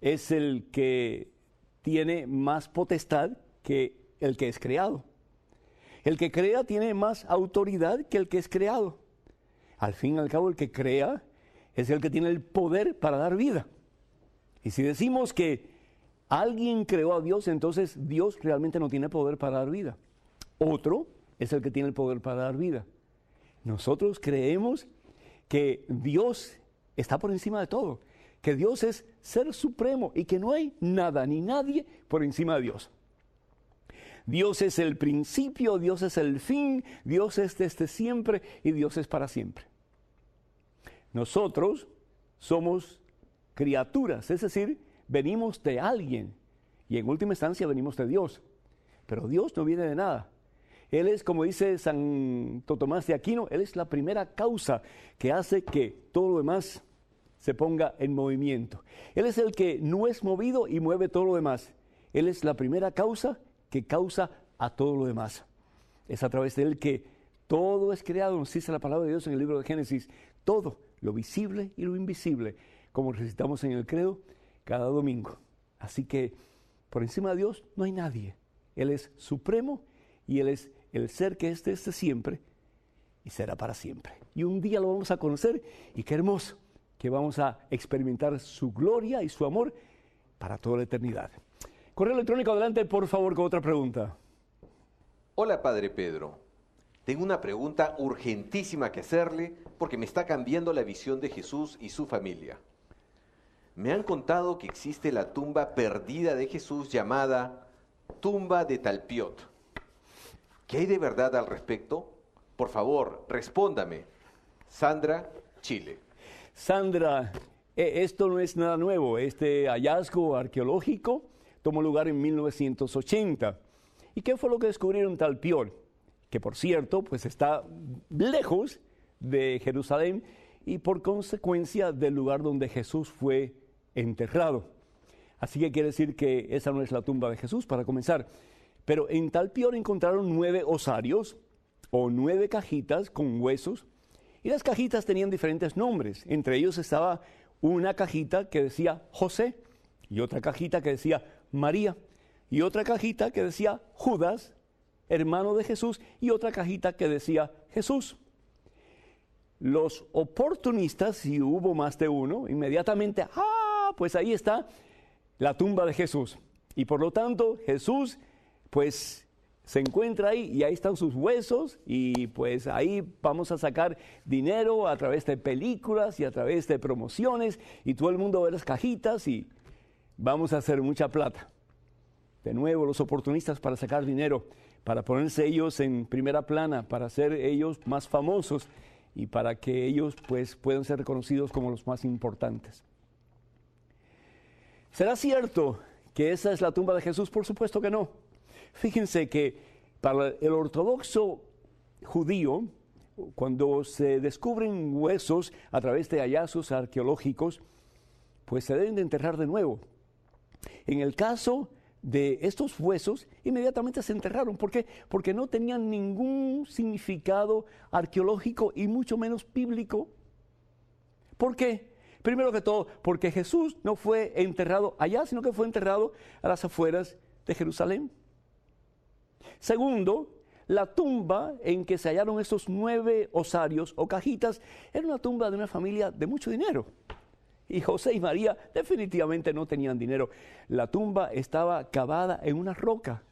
es el que tiene más potestad que el que es creado. El que crea tiene más autoridad que el que es creado. Al fin y al cabo, el que crea es el que tiene el poder para dar vida. Y si decimos que alguien creó a Dios, entonces Dios realmente no tiene poder para dar vida. Otro es el que tiene el poder para dar vida. Nosotros creemos que Dios está por encima de todo, que Dios es ser supremo y que no hay nada ni nadie por encima de Dios. Dios es el principio, Dios es el fin, Dios es desde siempre y Dios es para siempre. Nosotros somos criaturas, es decir, venimos de alguien y en última instancia venimos de Dios. Pero Dios no viene de nada. Él es, como dice Santo Tomás de Aquino, Él es la primera causa que hace que todo lo demás se ponga en movimiento. Él es el que no es movido y mueve todo lo demás. Él es la primera causa que causa a todo lo demás. Es a través de Él que todo es creado, nos dice la palabra de Dios en el libro de Génesis. Todo, lo visible y lo invisible, como recitamos en el credo cada domingo. Así que por encima de Dios no hay nadie. Él es supremo y Él es el ser que es desde siempre y será para siempre. Y un día lo vamos a conocer y qué hermoso que vamos a experimentar su gloria y su amor para toda la eternidad. Correo electrónico, adelante, por favor, con otra pregunta. Hola, Padre Pedro. Tengo una pregunta urgentísima que hacerle porque me está cambiando la visión de Jesús y su familia. Me han contado que existe la tumba perdida de Jesús llamada Tumba de Talpiot. ¿Qué hay de verdad al respecto? Por favor, respóndame. Sandra, Chile. Sandra, esto no es nada nuevo. Este hallazgo arqueológico tomó lugar en 1980. ¿Y qué fue lo que descubrieron en Talpiot? Que por cierto, pues está lejos de Jerusalén y por consecuencia del lugar donde Jesús fue enterrado. Así que quiere decir que esa no es la tumba de Jesús, para comenzar. Pero en Talpiot encontraron 9 osarios o 9 cajitas con huesos y las cajitas tenían diferentes nombres. Entre ellos estaba una cajita que decía José y otra cajita que decía María y otra cajita que decía Judas hermano de Jesús, y otra cajita que decía Jesús. Los oportunistas, si hubo más de uno, inmediatamente, pues ahí está la tumba de Jesús. Y por lo tanto, Jesús, pues se encuentra ahí y ahí están sus huesos y pues ahí vamos a sacar dinero a través de películas y a través de promociones y todo el mundo ve las cajitas y vamos a hacer mucha plata. De nuevo, los oportunistas para sacar dinero, para ponerse ellos en primera plana, para ser ellos más famosos y para que ellos pues puedan ser reconocidos como los más importantes. ¿Será cierto que esa es la tumba de Jesús? Por supuesto que no. Fíjense que para el ortodoxo judío, cuando se descubren huesos a través de hallazgos arqueológicos, pues se deben de enterrar de nuevo. En el caso de estos huesos, inmediatamente se enterraron. ¿Por qué? Porque no tenían ningún significado arqueológico y mucho menos bíblico. ¿Por qué? Primero que todo, porque Jesús no fue enterrado allá, sino que fue enterrado a las afueras de Jerusalén. Segundo, la tumba en que se hallaron estos 9 osarios o cajitas era una tumba de una familia de mucho dinero. Y José y María definitivamente no tenían dinero. La tumba estaba cavada en una roca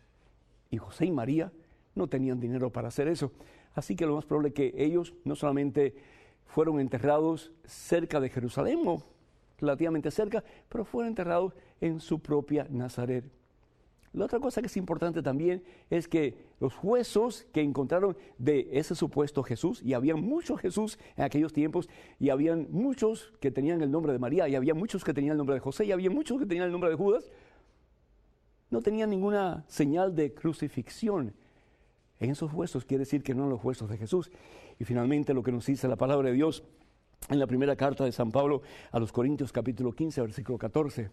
y José y María no tenían dinero para hacer eso. Así que lo más probable es que ellos no solamente fueron enterrados cerca de Jerusalén, o relativamente cerca, pero fueron enterrados en su propia Nazaret. La otra cosa que es importante también es que los huesos que encontraron de ese supuesto Jesús, y había muchos Jesús en aquellos tiempos, y habían muchos que tenían el nombre de María, y había muchos que tenían el nombre de José, y había muchos que tenían el nombre de Judas, no tenían ninguna señal de crucifixión en esos huesos. Quiere decir que no eran los huesos de Jesús. Y finalmente lo que nos dice la palabra de Dios en la primera carta de San Pablo a los Corintios capítulo 15, versículo 14.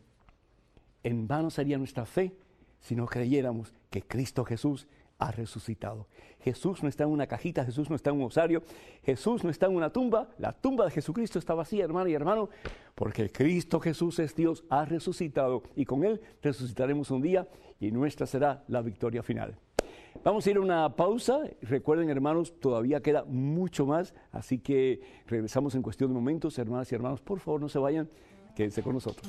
En vano sería nuestra fe si no creyéramos que Cristo Jesús ha resucitado. Jesús no está en una cajita, Jesús no está en un osario, Jesús no está en una tumba. La tumba de Jesucristo está vacía, hermana y hermano, porque Cristo Jesús es Dios, ha resucitado y con Él resucitaremos un día y nuestra será la victoria final. Vamos a ir a una pausa. Recuerden, hermanos, todavía queda mucho más, así que regresamos en cuestión de momentos. Hermanas y hermanos, por favor no se vayan, quédense con nosotros.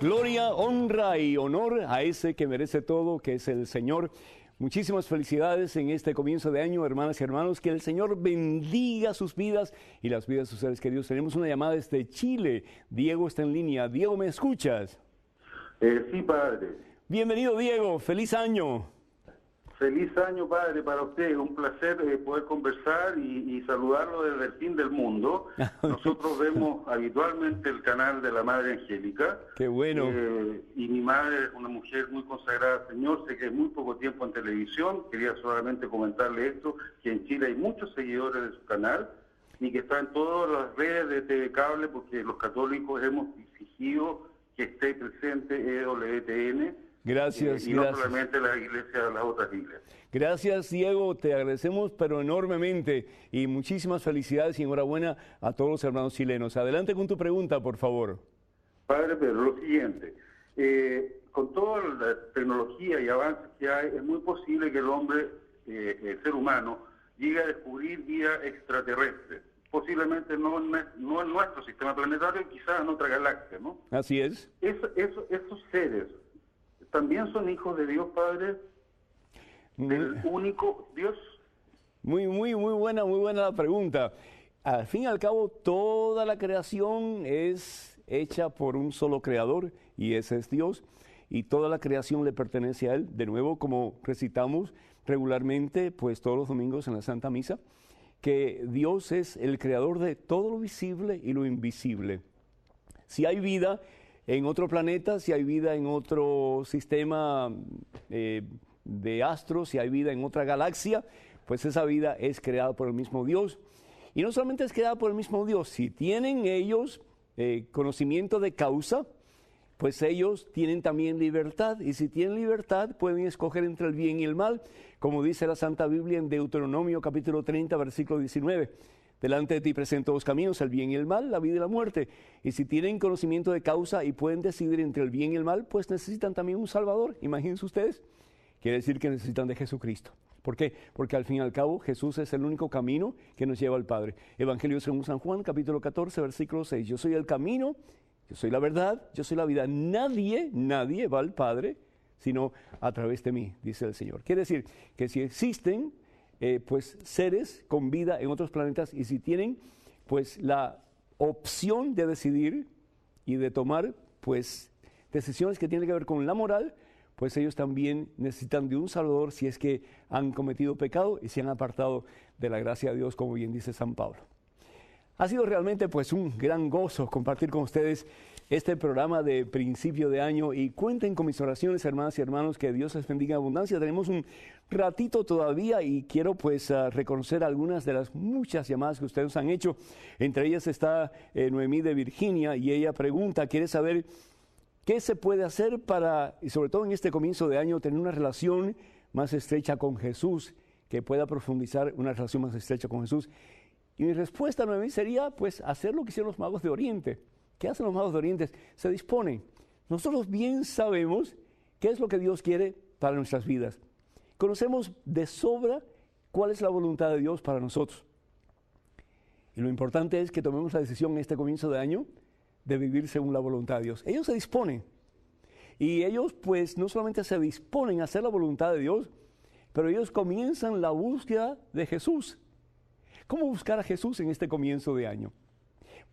Gloria, honra y honor a ese que merece todo, que es el Señor. Muchísimas felicidades en este comienzo de año, hermanas y hermanos. Que el Señor bendiga sus vidas y las vidas de sus seres queridos. Tenemos una llamada desde Chile. Diego está en línea. Diego, ¿me escuchas? Sí, padre. Bienvenido, Diego. Feliz año. Feliz año, padre, para usted. Un placer poder conversar y saludarlo desde el fin del mundo. Nosotros vemos habitualmente el canal de la Madre Angélica. Qué bueno. Y mi madre es una mujer muy consagrada al Señor. Sé que es muy poco tiempo en televisión. Quería solamente comentarle esto, que en Chile hay muchos seguidores de su canal y que está en todas las redes de TV Cable, porque los católicos hemos exigido que esté presente EWTN. Gracias, y gracias. No solamente las iglesias, las otras iglesias. Gracias, Diego, te agradecemos pero enormemente y muchísimas felicidades y enhorabuena a todos los hermanos chilenos. Adelante con tu pregunta, por favor. Padre Pedro, lo siguiente, con toda la tecnología y avances que hay, es muy posible que el hombre, el ser humano, llegue a descubrir vida extraterrestre. Posiblemente no en nuestro sistema planetario, quizás en otra galaxia, ¿no? Así es. Esos seres también son hijos de Dios, Padre, del único Dios. Muy buena la pregunta. Al fin y al cabo, toda la creación es hecha por un solo creador y ese es Dios. Y toda la creación le pertenece a Él. De nuevo, como recitamos regularmente, pues todos los domingos en la Santa Misa, que Dios es el creador de todo lo visible y lo invisible. Si hay vida en otro planeta, si hay vida en otro sistema de astros, si hay vida en otra galaxia, pues esa vida es creada por el mismo Dios. Y no solamente es creada por el mismo Dios, si tienen ellos conocimiento de causa, pues ellos tienen también libertad, y si tienen libertad pueden escoger entre el bien y el mal, como dice la Santa Biblia en Deuteronomio capítulo 30, versículo 19. Delante de ti presento dos caminos, el bien y el mal, la vida y la muerte. Y si tienen conocimiento de causa y pueden decidir entre el bien y el mal, pues necesitan también un Salvador. Imagínense ustedes. Quiere decir que necesitan de Jesucristo. ¿Por qué? Porque al fin y al cabo Jesús es el único camino que nos lleva al Padre. Evangelio según San Juan, capítulo 14, versículo 6. Yo soy el camino, yo soy la verdad, yo soy la vida. Nadie va al Padre sino a través de mí, dice el Señor. Quiere decir que si existen pues seres con vida en otros planetas y si tienen pues la opción de decidir y de tomar pues decisiones que tienen que ver con la moral, pues ellos también necesitan de un Salvador si es que han cometido pecado y se han apartado de la gracia de Dios, como bien dice San Pablo. Ha sido realmente pues un gran gozo compartir con ustedes este programa de principio de año y cuenten con mis oraciones, hermanas y hermanos, que Dios les bendiga en abundancia. Tenemos un ratito todavía y quiero pues reconocer algunas de las muchas llamadas que ustedes han hecho. Entre ellas está Noemí de Virginia y ella pregunta, quiere saber qué se puede hacer para, y sobre todo en este comienzo de año, tener una relación más estrecha con Jesús, que pueda profundizar una relación más estrecha con Jesús. Y mi respuesta, Noemí, sería pues hacer lo que hicieron los magos de Oriente. ¿Qué hacen los magos de Oriente? Se disponen. Nosotros bien sabemos qué es lo que Dios quiere para nuestras vidas. Conocemos de sobra cuál es la voluntad de Dios para nosotros. Y lo importante es que tomemos la decisión en este comienzo de año de vivir según la voluntad de Dios. Ellos se disponen. Y ellos pues no solamente se disponen a hacer la voluntad de Dios, pero ellos comienzan la búsqueda de Jesús. ¿Cómo buscar a Jesús en este comienzo de año?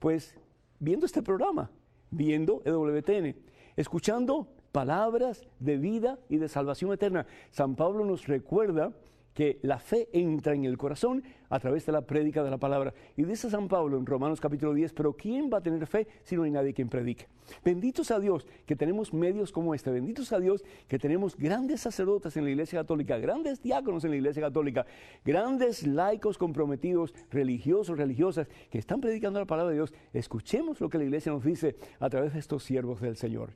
Pues viendo este programa, viendo EWTN, escuchando palabras de vida y de salvación eterna. San Pablo nos recuerda que la fe entra en el corazón a través de la prédica de la palabra. Y dice San Pablo en Romanos capítulo 10, pero ¿quién va a tener fe si no hay nadie quien predique? Benditos a Dios que tenemos medios como este, benditos a Dios que tenemos grandes sacerdotes en la Iglesia Católica, grandes diáconos en la Iglesia Católica, grandes laicos comprometidos, religiosos, religiosas, que están predicando la palabra de Dios. Escuchemos lo que la Iglesia nos dice a través de estos siervos del Señor.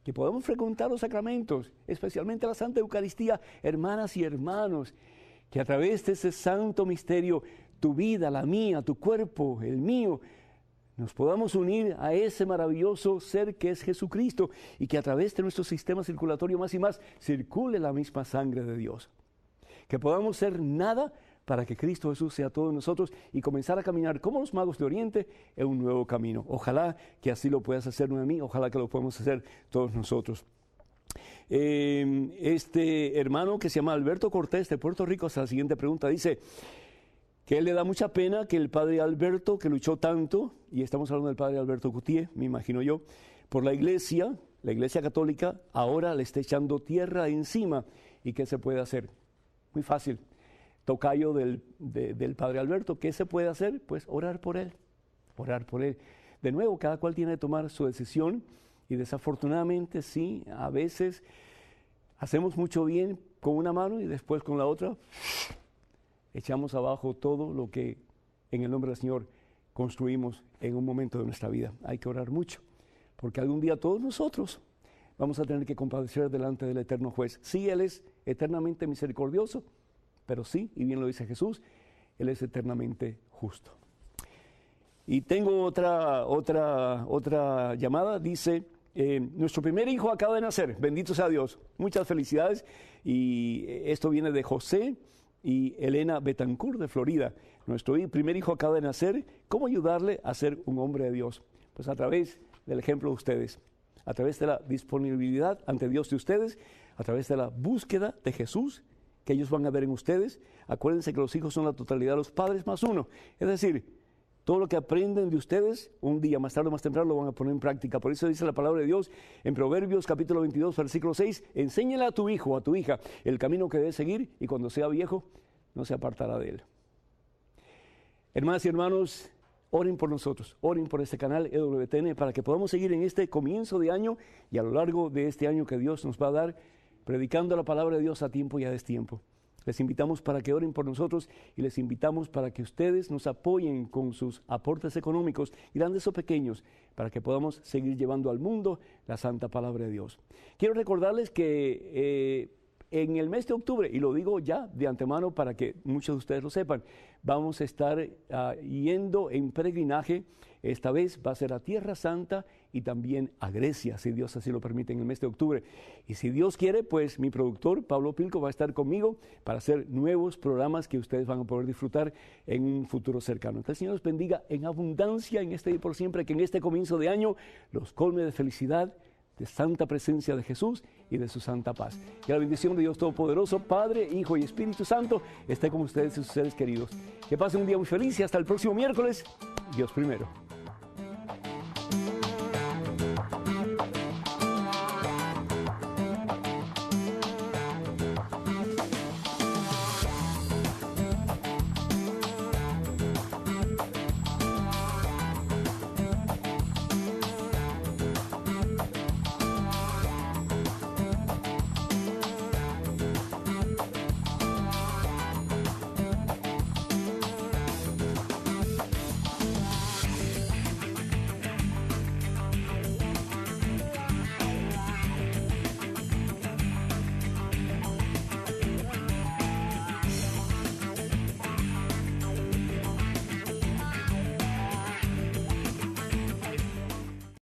Que podamos frecuentar los sacramentos, especialmente la Santa Eucaristía, hermanas y hermanos, que a través de ese santo misterio, tu vida, la mía, tu cuerpo, el mío, nos podamos unir a ese maravilloso ser que es Jesucristo y que a través de nuestro sistema circulatorio más y más circule la misma sangre de Dios. Que podamos ser nada para que Cristo Jesús sea todo en nosotros y comenzar a caminar como los magos de Oriente en un nuevo camino. Ojalá que así lo puedas hacer, Noemí, ojalá que lo podamos hacer todos nosotros. Este hermano que se llama Alberto Cortés de Puerto Rico hace la siguiente pregunta, dice que él le da mucha pena que el padre Alberto, que luchó tanto, y estamos hablando del padre Alberto Gutiérrez, me imagino yo, por la iglesia católica, ahora le está echando tierra encima. ¿Y qué se puede hacer? Muy fácil. Tocayo del padre Alberto, ¿qué se puede hacer? Pues orar por él, orar por él. De nuevo, cada cual tiene que tomar su decisión y desafortunadamente sí, a veces hacemos mucho bien con una mano y después con la otra echamos abajo todo lo que en el nombre del Señor construimos en un momento de nuestra vida. Hay que orar mucho, porque algún día todos nosotros vamos a tener que compadecer delante del eterno juez. Sí, Él es eternamente misericordioso, pero sí, y bien lo dice Jesús, Él es eternamente justo. Y tengo otra llamada, dice, nuestro primer hijo acaba de nacer, bendito sea Dios, muchas felicidades, y esto viene de José y Elena Betancourt de Florida. Nuestro primer hijo acaba de nacer, ¿cómo ayudarle a ser un hombre de Dios? Pues a través del ejemplo de ustedes, a través de la disponibilidad ante Dios de ustedes, a través de la búsqueda de Jesús, que ellos van a ver en ustedes. Acuérdense que los hijos son la totalidad de los padres más uno. Es decir, todo lo que aprenden de ustedes, un día más tarde o más temprano lo van a poner en práctica. Por eso dice la palabra de Dios en Proverbios capítulo 22, versículo 6, enséñale a tu hijo, a tu hija, el camino que debe seguir y cuando sea viejo no se apartará de él. Hermanas y hermanos, oren por nosotros, oren por este canal EWTN para que podamos seguir en este comienzo de año y a lo largo de este año que Dios nos va a dar, predicando la palabra de Dios a tiempo y a destiempo. Les invitamos para que oren por nosotros y les invitamos para que ustedes nos apoyen con sus aportes económicos y grandes o pequeños para que podamos seguir llevando al mundo la santa palabra de Dios. Quiero recordarles que en el mes de octubre, y lo digo ya de antemano para que muchos de ustedes lo sepan, vamos a estar yendo en peregrinaje. Esta vez va a ser a Tierra Santa y también a Grecia, si Dios así lo permite, en el mes de octubre. Y si Dios quiere, pues mi productor, Pablo Pilco, va a estar conmigo para hacer nuevos programas que ustedes van a poder disfrutar en un futuro cercano. Que el Señor los bendiga en abundancia en este y por siempre, que en este comienzo de año los colme de felicidad, de santa presencia de Jesús y de su santa paz. Que la bendición de Dios Todopoderoso, Padre, Hijo y Espíritu Santo, esté con ustedes y sus seres queridos. Que pasen un día muy feliz y hasta el próximo miércoles. Dios primero.